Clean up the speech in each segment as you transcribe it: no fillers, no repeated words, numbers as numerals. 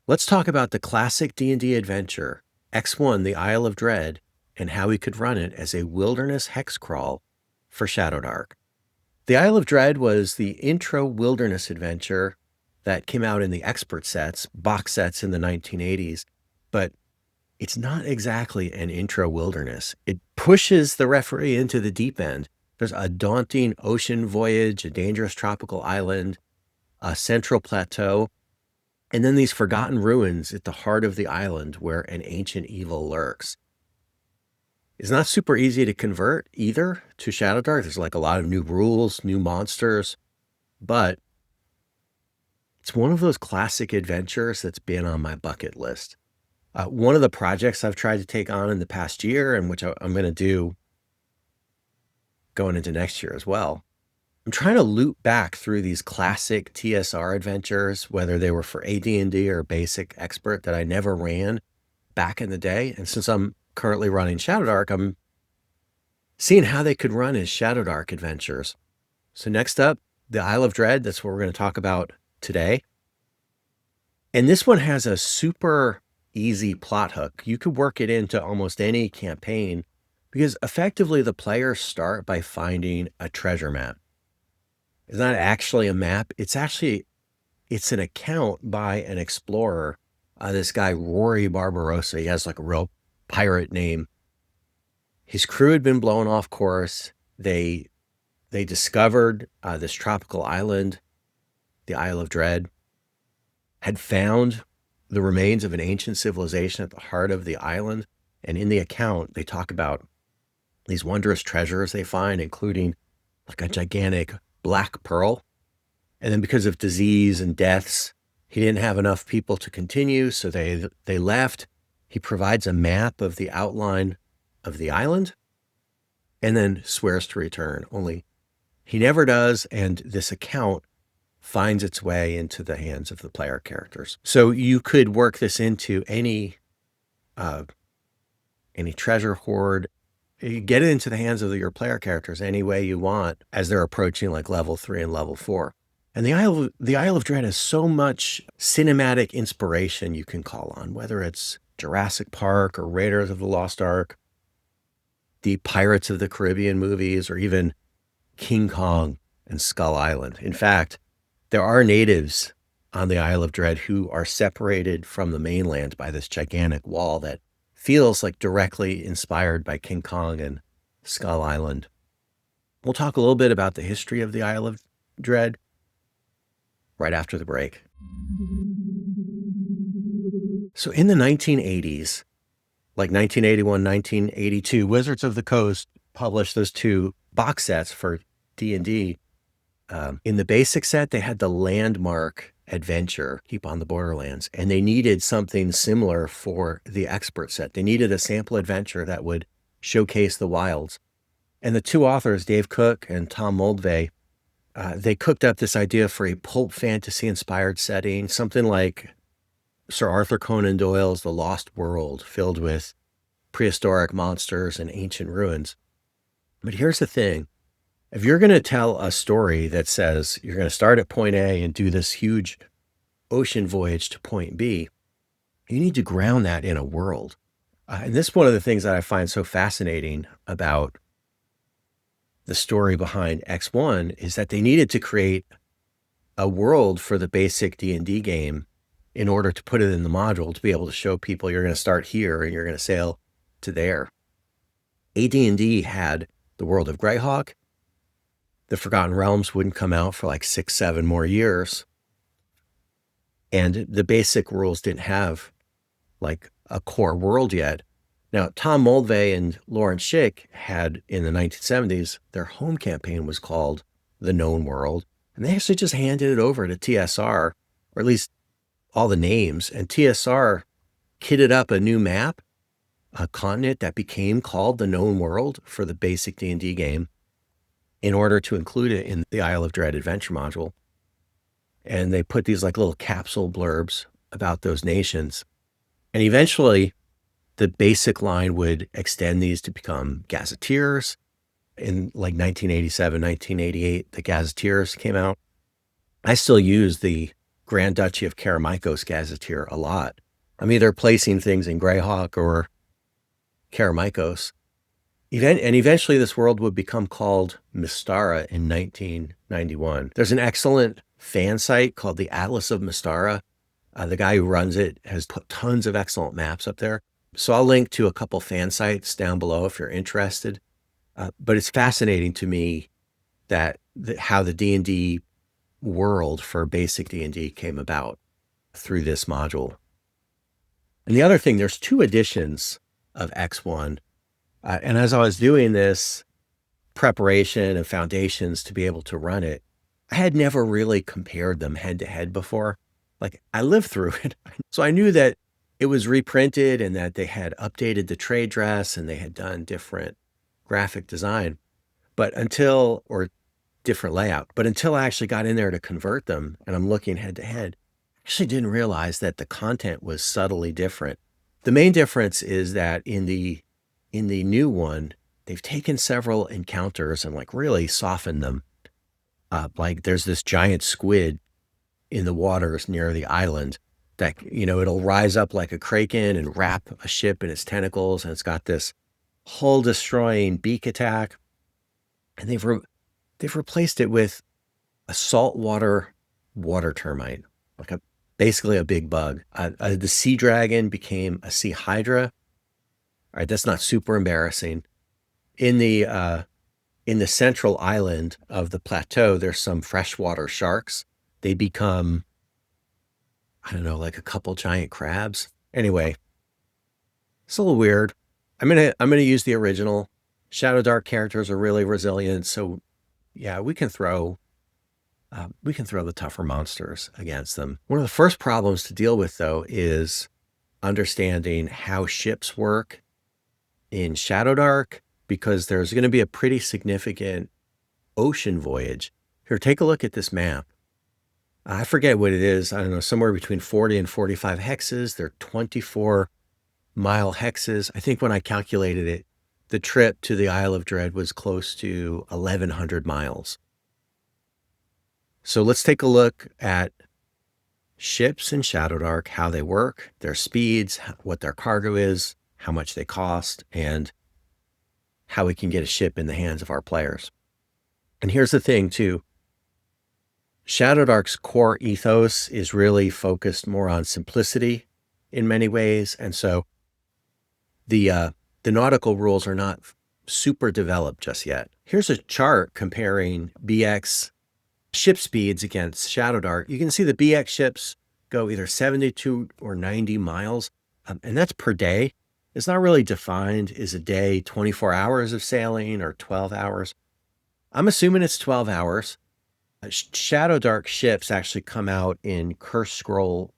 Let's talk about the classic D&D adventure, X1, the Isle of Dread, and how we could run it as a wilderness hex crawl for Shadowdark. The Isle of Dread was the intro wilderness adventure that came out in the expert sets, box sets in the 1980s, but it's not exactly an intro wilderness. It pushes the referee into the deep end. There's a daunting ocean voyage, a dangerous tropical island, a central plateau, and then these forgotten ruins at the heart of the island where an ancient evil lurks. It's not super easy to convert either to Shadowdark. There's like a lot of new rules, new monsters, but it's one of those classic adventures that's been on my bucket list. One of the projects I've tried to take on in the past year, and which I'm going to do going into next year as well, I'm trying to loop back through these classic TSR adventures, whether they were for AD&D or Basic Expert that I never ran back in the day. And since I'm currently running Shadowdark, I'm seeing how they could run as Shadowdark adventures. So next up, the Isle of Dread. That's what we're going to talk about today. And this one has a super easy plot hook. You could work it into almost any campaign because effectively the players start by finding a treasure map. It's not actually a map. It's an account by an explorer. This guy, Rory Barbarossa, he has like a real pirate name. His crew had been blown off course. They discovered this tropical island, the Isle of Dread, had found the remains of an ancient civilization at the heart of the island. And in the account, they talk about these wondrous treasures they find, including like a gigantic black pearl. And then because of disease and deaths, he didn't have enough people to continue, so they left. He provides a map of the outline of the island and then swears to return. Only he never does, and this account finds its way into the hands of the player characters. So you could work this into any treasure hoard. You get it into the hands of your player characters any way you want as they're approaching like level 3 and level 4. And the Isle of Dread has so much cinematic inspiration you can call on, whether it's Jurassic Park or Raiders of the Lost Ark, the Pirates of the Caribbean movies, or even King Kong and Skull Island. In fact, there are natives on the Isle of Dread who are separated from the mainland by this gigantic wall that feels like directly inspired by King Kong and Skull Island. We'll talk a little bit about the history of the Isle of Dread right after the break. So in the 1980s, like 1981, 1982, Wizards of the Coast published those two box sets for D&D. In the basic set, they had the landmark adventure, Keep on the Borderlands, and they needed something similar for the expert set. They needed a sample adventure that would showcase the wilds. And the two authors, Dave Cook and Tom Moldvay, they cooked up this idea for a pulp fantasy-inspired setting, something like Sir Arthur Conan Doyle's The Lost World, filled with prehistoric monsters and ancient ruins. But here's the thing. If you're going to tell a story that says you're going to start at point A and do this huge ocean voyage to point B, you need to ground that in a world. And this is one of the things that I find so fascinating about the story behind X1 is that they needed to create a world for the basic D&D game in order to put it in the module to be able to show people you're going to start here and you're going to sail to there. AD&D had the world of Greyhawk. The Forgotten Realms wouldn't come out for like 6-7 more years. And the basic rules didn't have like a core world yet. Now, Tom Moldvay and Lawrence Schick had, in the 1970s, their home campaign was called The Known World. And they actually just handed it over to TSR, or at least all the names. And TSR kitted up a new map, a continent that became called The Known World for the basic D&D game, in order to include it in the Isle of Dread adventure module. And they put these like little capsule blurbs about those nations. And eventually the basic line would extend these to become gazetteers. In like 1987, 1988, the gazetteers came out. I still use the Grand Duchy of Karameikos Gazetteer a lot. I'm either placing things in Greyhawk or Karameikos. And eventually this world would become called Mystara in 1991. There's an excellent fan site called the Atlas of Mystara. The guy who runs it has put tons of excellent maps up there. So I'll link to a couple fan sites down below if you're interested. But it's fascinating to me that how the D&D world for basic D&D came about through this module. And the other thing, there's 2 editions of X1. And as I was doing this preparation and foundations to be able to run it, I had never really compared them head to head before. Like, I lived through it. So I knew that it was reprinted and that they had updated the trade dress and they had done different graphic design, or different layout. But until I actually got in there to convert them and I'm looking head to head, I actually didn't realize that the content was subtly different. The main difference is that in the new one, they've taken several encounters and like really softened them. Like there's this giant squid in the waters near the island that, it'll rise up like a kraken and wrap a ship in its tentacles. And it's got this hull destroying beak attack. And they've replaced it with a saltwater water termite, like basically a big bug. The sea dragon became a sea hydra. All right, that's not super embarrassing. In the central island of the plateau, there's some freshwater sharks. They become, I don't know, like a couple giant crabs. Anyway, it's a little weird. I'm gonna use the original. Shadowdark characters are really resilient, so yeah, we can throw the tougher monsters against them. One of the first problems to deal with, though, is understanding how ships work in Shadowdark, because there's going to be a pretty significant ocean voyage. Here, take a look at this map. I forget what it is. I don't know, somewhere between 40 and 45 hexes. They're 24-mile hexes. I think when I calculated it, the trip to the Isle of Dread was close to 1,100 miles. So let's take a look at ships in Shadowdark, how they work, their speeds, what their cargo is, how much they cost, and how we can get a ship in the hands of our players. And here's the thing, too. Shadowdark's core ethos is really focused more on simplicity in many ways. And so the nautical rules are not super developed just yet. Here's a chart comparing BX ship speeds against Shadowdark. You can see the BX ships go either 72 or 90 miles, and that's per day. It's not really defined. Is a day 24 hours of sailing or 12 hours? I'm assuming it's 12 hours. Shadowdark ships actually come out in Curse Scroll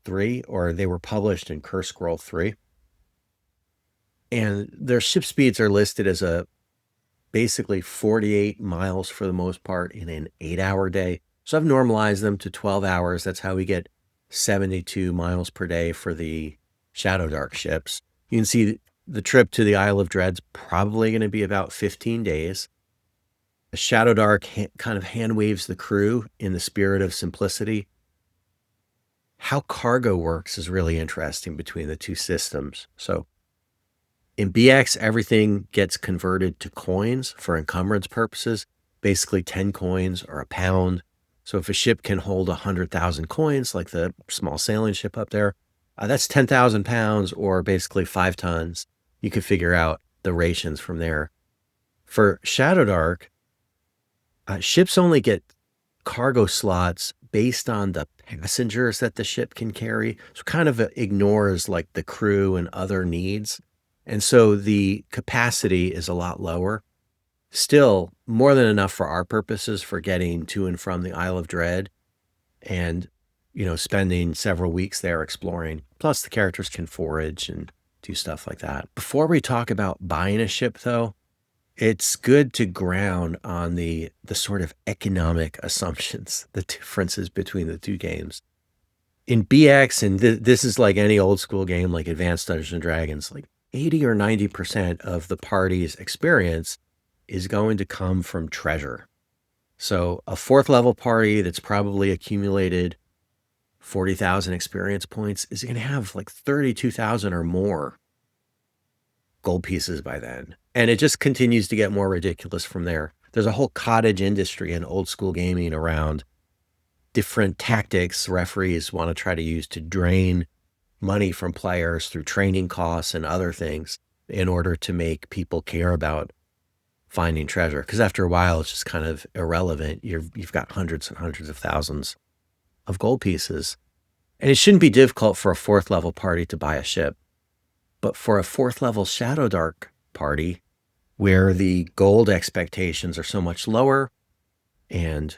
3, or they were published in Curse Scroll 3. And their ship speeds are listed as basically 48 miles for the most part in an 8-hour day. So I've normalized them to 12 hours. That's how we get 72 miles per day for the Shadowdark ships. You can see the trip to the Isle of Dread's probably going to be about 15 days. Shadowdark kind of hand waves the crew in the spirit of simplicity. How cargo works is really interesting between the two systems. So in BX, everything gets converted to coins for encumbrance purposes, basically 10 coins or a pound. So if a ship can hold 100,000 coins, like the small sailing ship up there, that's 10,000 pounds or basically 5 tons. You can figure out the rations from there. For Shadowdark, ships only get cargo slots based on the passengers that the ship can carry. So kind of ignores like the crew and other needs. And so the capacity is a lot lower. Still more than enough for our purposes for getting to and from the Isle of Dread and, spending several weeks there exploring. Plus the characters can forage and do stuff like that. Before we talk about buying a ship, though, it's good to ground on the sort of economic assumptions, the differences between the two games. In BX, and this is like any old school game like Advanced Dungeons and Dragons, like 80 or 90% of the party's experience is going to come from treasure. So a 4th level party that's probably accumulated 40,000 experience points is going to have like 32,000 or more gold pieces by then. And it just continues to get more ridiculous from there. There's a whole cottage industry in old school gaming around different tactics referees want to try to use to drain money from players through training costs and other things in order to make people care about finding treasure. Because after a while, it's just kind of irrelevant. You've got hundreds and hundreds of thousands of gold pieces. And it shouldn't be difficult for a 4th level party to buy a ship. But for a 4th level Shadowdark party, where the gold expectations are so much lower, and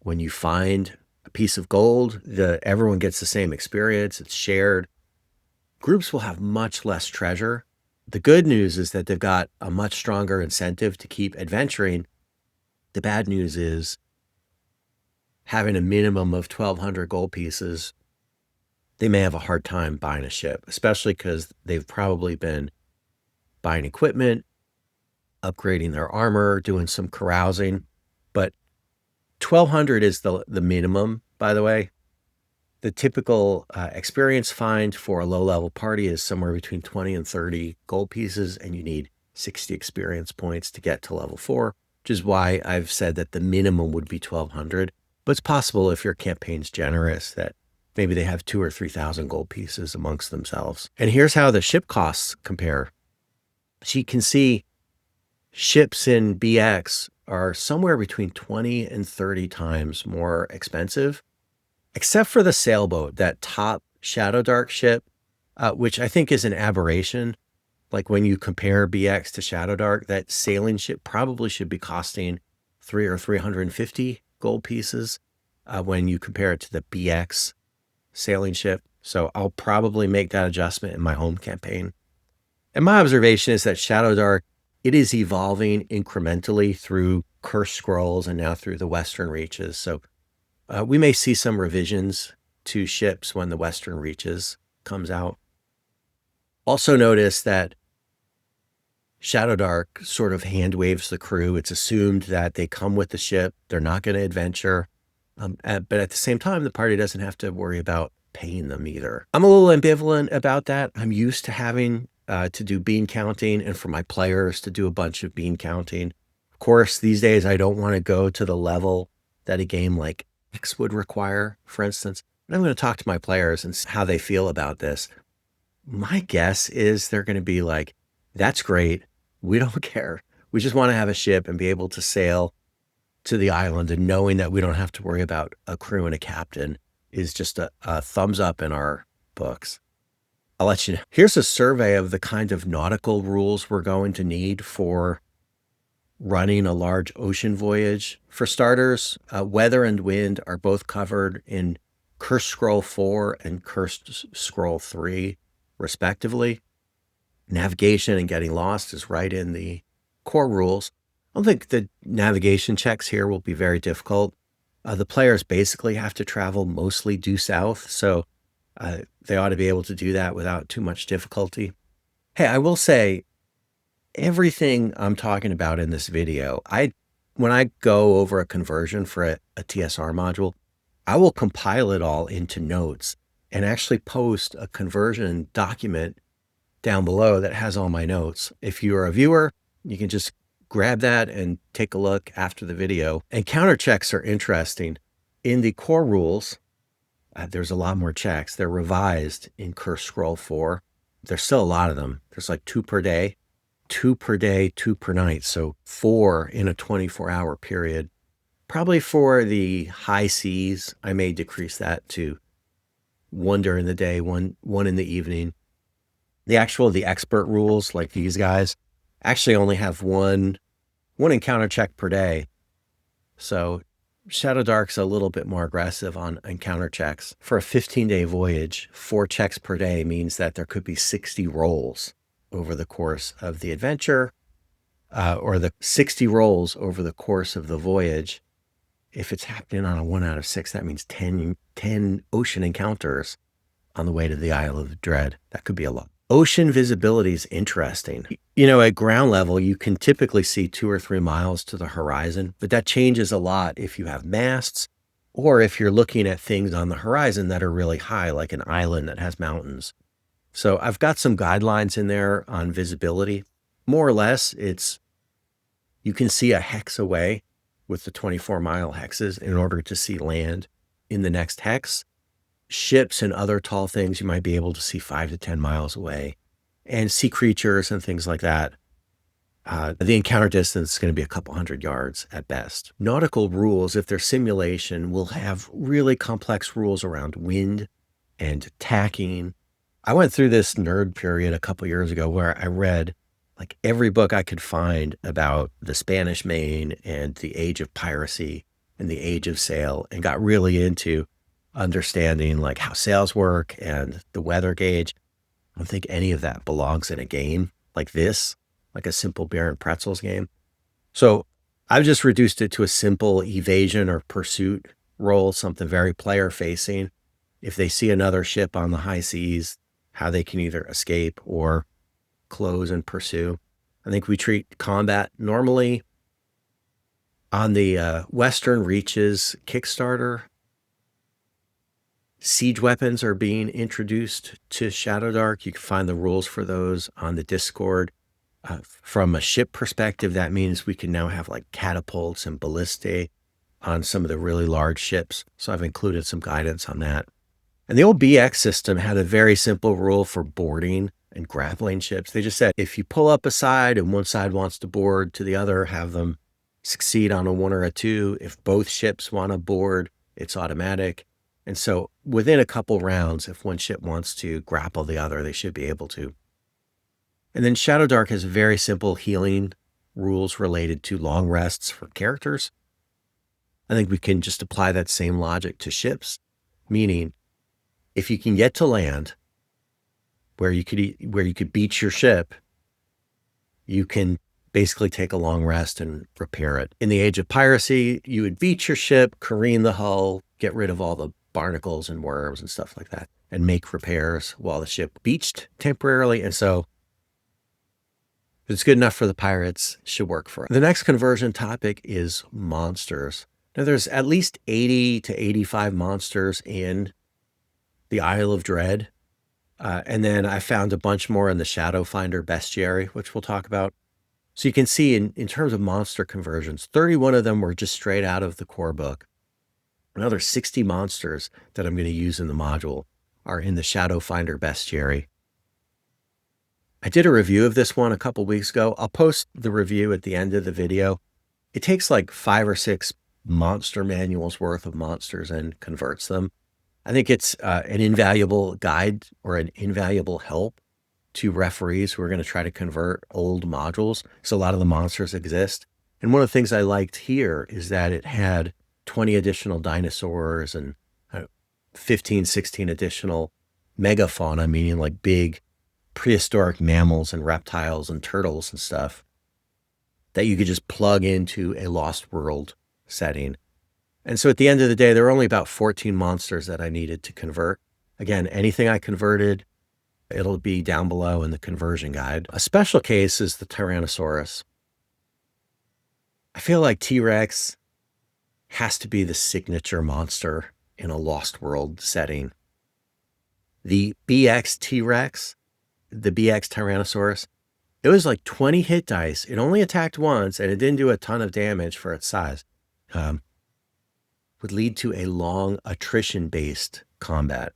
when you find a piece of gold, everyone gets the same experience, it's shared, groups will have much less treasure. The good news is that they've got a much stronger incentive to keep adventuring. The bad news is having a minimum of 1,200 gold pieces, they may have a hard time buying a ship, especially because they've probably been buying equipment, upgrading their armor, doing some carousing. But 1,200 is the minimum, by the way. The typical experience find for a low-level party is somewhere between 20 and 30 gold pieces, and you need 60 experience points to get to level 4, which is why I've said that the minimum would be 1,200. But it's possible if your campaign's generous that maybe they have 2,000 or 3,000 gold pieces amongst themselves. And here's how the ship costs compare. So you can see ships in BX are somewhere between 20 and 30 times more expensive, except for the sailboat, that top Shadowdark ship, which I think is an aberration. Like when you compare BX to Shadowdark, that sailing ship probably should be costing 300 or 350 gold pieces when you compare it to the BX sailing ship. So I'll probably make that adjustment in my home campaign. And my observation is that Shadowdark, it is evolving incrementally through Cursed Scrolls and now through the Western Reaches. So we may see some revisions to ships when the Western Reaches comes out. Also notice that Shadowdark sort of hand waves the crew. It's assumed that they come with the ship. They're not going to adventure. But at the same time, the party doesn't have to worry about paying them either. I'm a little ambivalent about that. I'm used to having to do bean counting and for my players to do a bunch of bean counting. Of course, these days, I don't want to go to the level that a game like Hex would require, for instance. And I'm going to talk to my players and see how they feel about this. My guess is they're going to be like, that's great. We don't care. We just want to have a ship and be able to sail to the island, and knowing that we don't have to worry about a crew and a captain is just a thumbs up in our books. I'll let you know. Here's a survey of the kind of nautical rules we're going to need for running a large ocean voyage. For starters, weather and wind are both covered in Cursed Scroll 4 and Cursed Scroll 3, respectively. Navigation and getting lost is right in the core rules. I don't think the navigation checks here will be very difficult. The players basically have to travel mostly due south, so they ought to be able to do that without too much difficulty. Hey, I will say, everything I'm talking about in this video, when I go over a conversion for a TSR module, I will compile it all into notes and actually post a conversion document down below that has all my notes. If you're a viewer, you can just grab that and take a look after the video. And counter checks are interesting. In the core rules, there's a lot more checks. They're revised in Cursed Scroll 4. There's still a lot of them. There's like 2 per day, 2 per day, 2 per night. So 4 in a 24-hour period. Probably for the high seas, I may decrease that to 1 during the day, one in the evening. The expert rules, like these guys, actually only have one encounter check per day. So Shadowdark's a little bit more aggressive on encounter checks. For a 15-day voyage, 4 checks per day means that there could be 60 rolls over the course of the adventure, or the 60 rolls over the course of the voyage. If it's happening on a 1 out of 6, that means 10 ocean encounters on the way to the Isle of Dread. That could be a lot. Ocean visibility is interesting. You know, at ground level, you can typically see 2 or 3 miles to the horizon, but that changes a lot if you have masts or if you're looking at things on the horizon that are really high, like an island that has mountains. So I've got some guidelines in there on visibility. More or less, you can see a hex away with the 24-mile hexes in order to see land in the next hex. Ships and other tall things, you might be able to see 5 to 10 miles away, and sea creatures and things like that. The encounter distance is going to be a couple hundred yards at best. Nautical rules, if they're simulation, will have really complex rules around wind and tacking. I went through this nerd period a couple years ago where I read like every book I could find about the Spanish Main and the age of piracy and the age of sail, and got really into understanding like how sails work and the weather gauge. I don't think any of that belongs in a game like this, like a simple beer and pretzels game. So I've just reduced it to a simple evasion or pursuit role, something very player facing. If they see another ship on the high seas, how they can either escape or close and pursue. I think we treat combat normally. On the Western Reaches Kickstarter, siege weapons are being introduced to Shadowdark. You can find the rules for those on the Discord. From a ship perspective, that means we can now have like catapults and ballistae on some of the really large ships. So I've included some guidance on that. And the old BX system had a very simple rule for boarding and grappling ships. They just said, if you pull up a side and one side wants to board to the other, have them succeed on a 1 or a 2. If both ships want to board, it's automatic. And so within a couple rounds, if one ship wants to grapple the other, they should be able to. And then Shadowdark has very simple healing rules related to long rests for characters. I think we can just apply that same logic to ships, meaning if you can get to land where you could beach your ship, you can basically take a long rest and repair it. In the age of piracy, you would beach your ship, careen the hull, get rid of all the barnacles and worms and stuff like that, and make repairs while the ship beached temporarily. And so if it's good enough for the pirates, it should work for us. The next conversion topic is monsters. Now there's at least 80 to 85 monsters in the Isle of Dread. And then I found a bunch more in the Shadowfinder Bestiary, which we'll talk about. So you can see in terms of monster conversions, 31 of them were just straight out of the core book. Another 60 monsters that I'm going to use in the module are in the Shadowfinder Bestiary. I did a review of this one a couple weeks ago. I'll post the review at the end of the video. It takes like 5 or 6 monster manuals worth of monsters and converts them. I think it's an invaluable guide or an invaluable help to referees who are going to try to convert old modules. So a lot of the monsters exist. And one of the things I liked here is that it had 20 additional dinosaurs and 15, 16 additional megafauna, meaning like big prehistoric mammals and reptiles and turtles and stuff that you could just plug into a Lost World setting. And so at the end of the day, there were only about 14 monsters that I needed to convert. Again, anything I converted, it'll be down below in the conversion guide. A special case is the Tyrannosaurus. I feel like T-Rex has to be the signature monster in a Lost World setting. The BX T-Rex, the BX Tyrannosaurus, it was like 20 hit dice. It only attacked once, and it didn't do a ton of damage for its size. Would lead to a long attrition-based combat.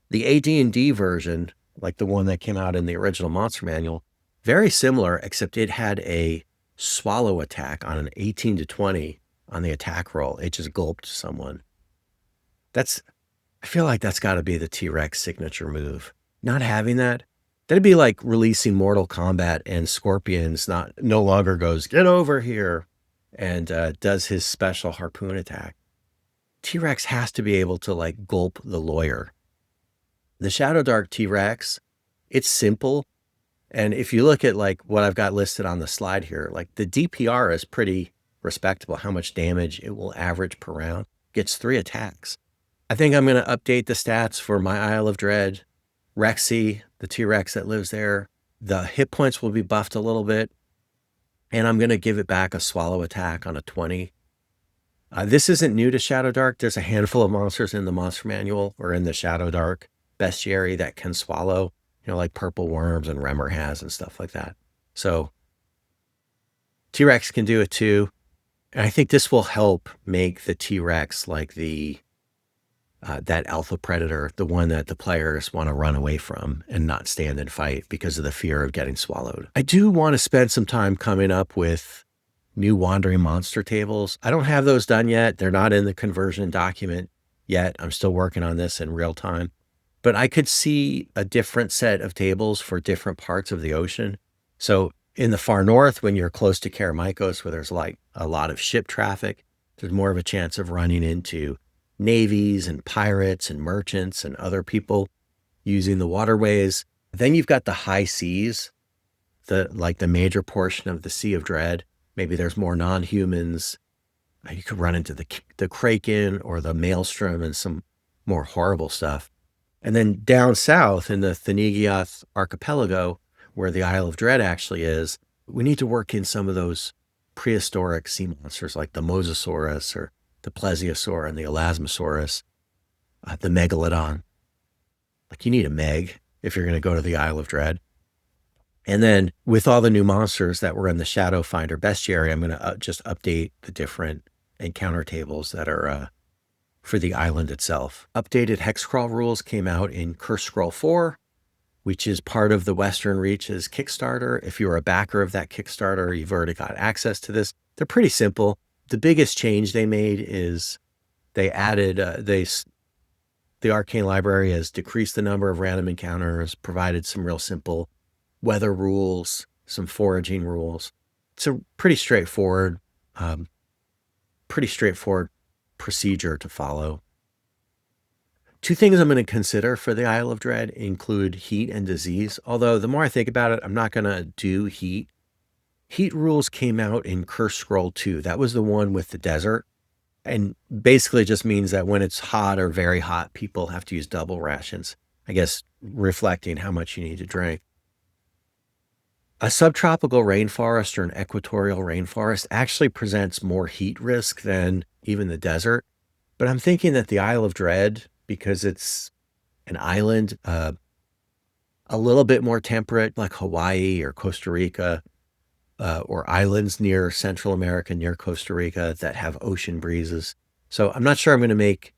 The AD&D version, like the one that came out in the original Monster Manual, very similar, except it had a swallow attack on an 18 to 20 on the attack roll. It just gulped someone. I feel like that's got to be the T-Rex signature move. Not having that, that'd be like releasing Mortal Kombat and Scorpion's no longer goes, get over here, and does his special harpoon attack. T-Rex has to be able to like gulp the lawyer. The Shadowdark T-Rex, it's simple. And if you look at like what I've got listed on the slide here, like the DPR is pretty respectable, how much damage it will average per round. Gets 3 attacks. I think I'm going to update the stats for my Isle of Dread. Rexy, the T-Rex that lives there, the hit points will be buffed a little bit. And I'm going to give it back a swallow attack on a 20. This isn't new to Shadowdark. There's a handful of monsters in the monster manual or in the Shadowdark bestiary that can swallow, like purple worms and Remor has and stuff like that. So T-Rex can do it too. And I think this will help make the T-Rex like that alpha predator, the one that the players want to run away from and not stand and fight because of the fear of getting swallowed. I do want to spend some time coming up with new wandering monster tables. I don't have those done yet. They're not in the conversion document yet. I'm still working on this in real time. But I could see a different set of tables for different parts of the ocean. So in the far north, when you're close to Karameikos, where there's like a lot of ship traffic, there's more of a chance of running into navies and pirates and merchants and other people using the waterways. Then you've got the high seas, the major portion of the Sea of Dread. Maybe there's more non-humans. You could run into the Kraken or the Maelstrom and some more horrible stuff. And then down south in the Thanigioth archipelago, where the Isle of Dread actually is, we need to work in some of those prehistoric sea monsters like the Mosasaurus or the Plesiosaur and the Elasmosaurus, the Megalodon. Like you need a Meg if you're going to go to the Isle of Dread. And then with all the new monsters that were in the Shadow Finder bestiary, I'm going to just update the different encounter tables that are for the island itself. Updated Hex Crawl Rules came out in Curse Scroll 4, which is part of the Western Reaches Kickstarter. If you're a backer of that Kickstarter, you've already got access to this. They're pretty simple. The biggest change they made is they added, the Arcane Library has decreased the number of random encounters, provided some real simple weather rules, some foraging rules. It's a pretty straightforward procedure to follow. Two things I'm going to consider for the Isle of Dread include heat and disease. Although the more I think about it, I'm not going to do heat. Heat rules came out in Curse Scroll 2. That was the one with the desert. And basically just means that when it's hot or very hot, people have to use double rations. I guess reflecting how much you need to drink. A subtropical rainforest or an equatorial rainforest actually presents more heat risk than even the desert. But I'm thinking that the Isle of Dread, because it's an island, a little bit more temperate, like Hawaii or Costa Rica, or islands near Central America, near Costa Rica that have ocean breezes. So I'm not sure I'm going to make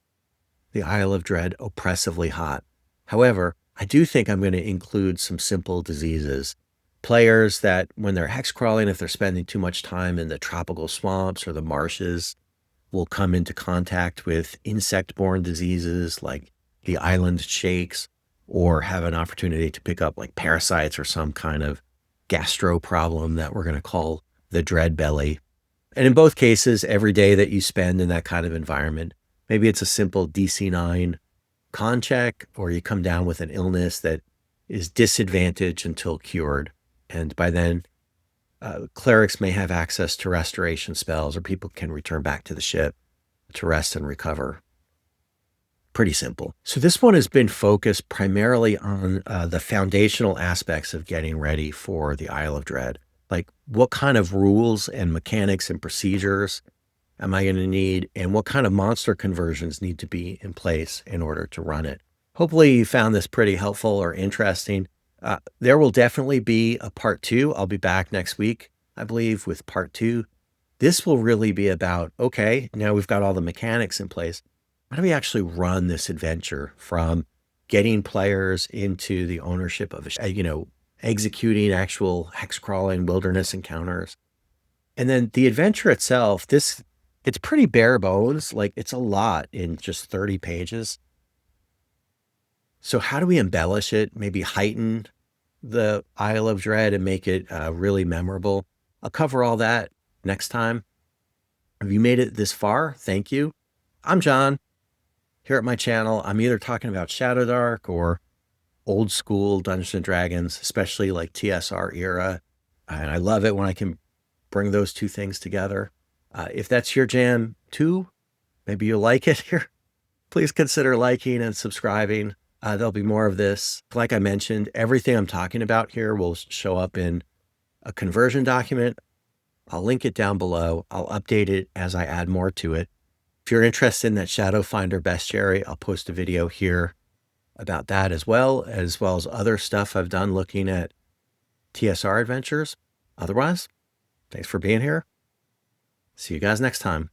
the Isle of Dread oppressively hot. However, I do think I'm going to include some simple diseases. Players that when they're hex crawling, if they're spending too much time in the tropical swamps or the marshes, will come into contact with insect-borne diseases like the island shakes, or have an opportunity to pick up like parasites or some kind of gastro problem that we're going to call the dread belly. And in both cases, every day that you spend in that kind of environment, maybe it's a simple DC9 con check, or you come down with an illness that is disadvantaged until cured. And by then, clerics may have access to restoration spells, or people can return back to the ship to rest and recover. Pretty simple. So this one has been focused primarily on the foundational aspects of getting ready for the Isle of Dread. Like what kind of rules and mechanics and procedures am I going to need, and what kind of monster conversions need to be in place in order to run it. Hopefully you found this pretty helpful or interesting. There will definitely be a part 2. I'll be back next week, I believe, with part 2. This will really be about, okay, now we've got all the mechanics in place. How do we actually run this adventure from getting players into the ownership of, executing actual hex crawling wilderness encounters? And then the adventure itself, it's pretty bare bones. Like it's a lot in just 30 pages. So how do we embellish it? Maybe heighten the Isle of Dread and make it really memorable. I'll cover all that next time. Have you made it this far? Thank you. I'm John. Here at my channel, I'm either talking about Shadowdark or old school Dungeons & Dragons, especially like TSR era. And I love it when I can bring those two things together. If that's your jam too, maybe you'll like it here. Please consider liking and subscribing. There'll be more of this. Like I mentioned, everything I'm talking about here will show up in a conversion document. I'll link it down below. I'll update it as I add more to it. If you're interested in that Shadow Finder bestiary, I'll post a video here about that as well as other stuff I've done looking at TSR adventures. Otherwise, thanks for being here. See you guys next time.